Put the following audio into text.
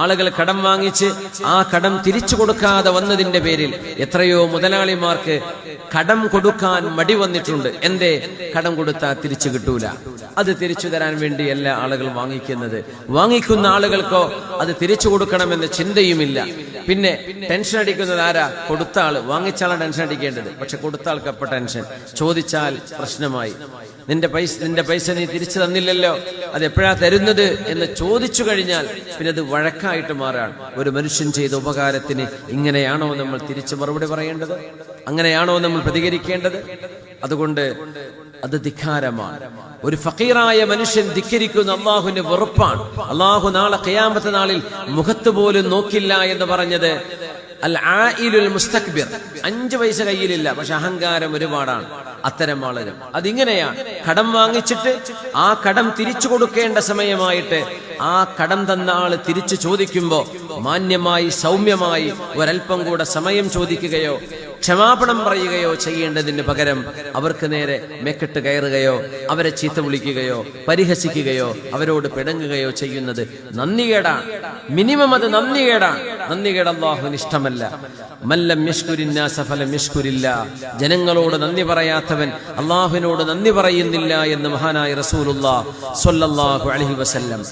ആളുകൾ കടം വാങ്ങിച്ച് ആ കടം തിരിച്ചു കൊടുക്കാതെ വന്നതിന്റെ പേരിൽ എത്രയോ മുതലാളിമാർക്ക് കടം കൊടുക്കാൻ മടി വന്നിട്ടുണ്ട്. എന്തേ? കടം കൊടുത്താൽ തിരിച്ചു കിട്ടൂല. അത് തിരിച്ചു തരാൻ വേണ്ടിയല്ല ആളുകൾ വാങ്ങിക്കുന്നത്. വാങ്ങിക്കുന്ന ആളുകൾക്കോ അത് തിരിച്ചു കൊടുക്കണമെന്ന ചിന്തയുമില്ല. പിന്നെ ടെൻഷൻ അടിക്കുന്നത് ആരാ? കൊടുത്ത ആള്. വാങ്ങിച്ച ആളാണ് ടെൻഷൻ അടിക്കേണ്ടത്. പക്ഷെ കൊടുത്ത ആൾക്ക് അപ്പൊ ടെൻഷൻ. ചോദിച്ചാൽ പ്രശ്നമായി. നിന്റെ പൈസ നീ തിരിച്ചു തന്നില്ലല്ലോ, അത് എപ്പോഴാ തരുന്നത് എന്ന് ചോദിച്ചു കഴിഞ്ഞാൽ പിന്നെ അത് വഴക്കായിട്ട് മാറാണ്. ഒരു മനുഷ്യൻ ചെയ്ത ഉപകാരത്തിന് ഇങ്ങനെയാണോ നമ്മൾ തിരിച്ചു മറുപടി പറയേണ്ടത്? അങ്ങനെയാണോ നമ്മൾ പ്രതികരിക്കേണ്ടത്? അതുകൊണ്ട് അത് ധിക്കാരമാണ്. ഒരു ഫഖീറായ മനുഷ്യൻ ധിക്കരിക്കുന്ന അള്ളാഹുവിന്റെ വെറുപ്പാണ്. അള്ളാഹു നാളെ ഖിയാമത്ത് നാളിൽ മുഖത്ത് പോലും നോക്കില്ല എന്ന് പറഞ്ഞത് അൽ ആയിലുൽ മുസ്തക്ബിർ. 5 പൈസ കയ്യിലില്ല, പക്ഷെ അഹങ്കാരം ഒരുപാടാണ്. അത്തരം ആളുകൾ അതിങ്ങനെയാണ്. കടം വാങ്ങിച്ചിട്ട് ആ കടം തിരിച്ചു കൊടുക്കേണ്ട സമയമായിട്ട് ആ കടം തന്ന ആള് തിരിച്ചു ചോദിക്കുമ്പോ മാന്യമായി സൗമ്യമായി ഒരൽപ്പം കൂടെ സമയം ചോദിക്കുകയോ ക്ഷമാപണം പറയുകയോ ചെയ്യേണ്ടതിന് പകരം അവർക്ക് നേരെ മെക്കിട്ട് കയറുകയോ അവരെ ചീത്ത വിളിക്കുകയോ പരിഹസിക്കുകയോ അവരോട് പിണങ്ങുകയോ ചെയ്യുന്നത് നന്ദികേടാണ്. മിനിമം അത് നന്ദികേടാണ്. നന്ദികേട് അല്ലാഹുവിന് ഇഷ്ടമല്ല. മല്ലം യശ്കുരിന്നാസ ഫലം യശ്കുരില്ലാഹ്. ജനങ്ങളോട് നന്ദി പറയാത്തവൻ അല്ലാഹുവിനോട് നന്ദി പറയുന്നില്ല എന്ന് മഹാനായ റസൂലുള്ളാഹി സ്വല്ലല്ലാഹു അലൈഹി വസല്ലം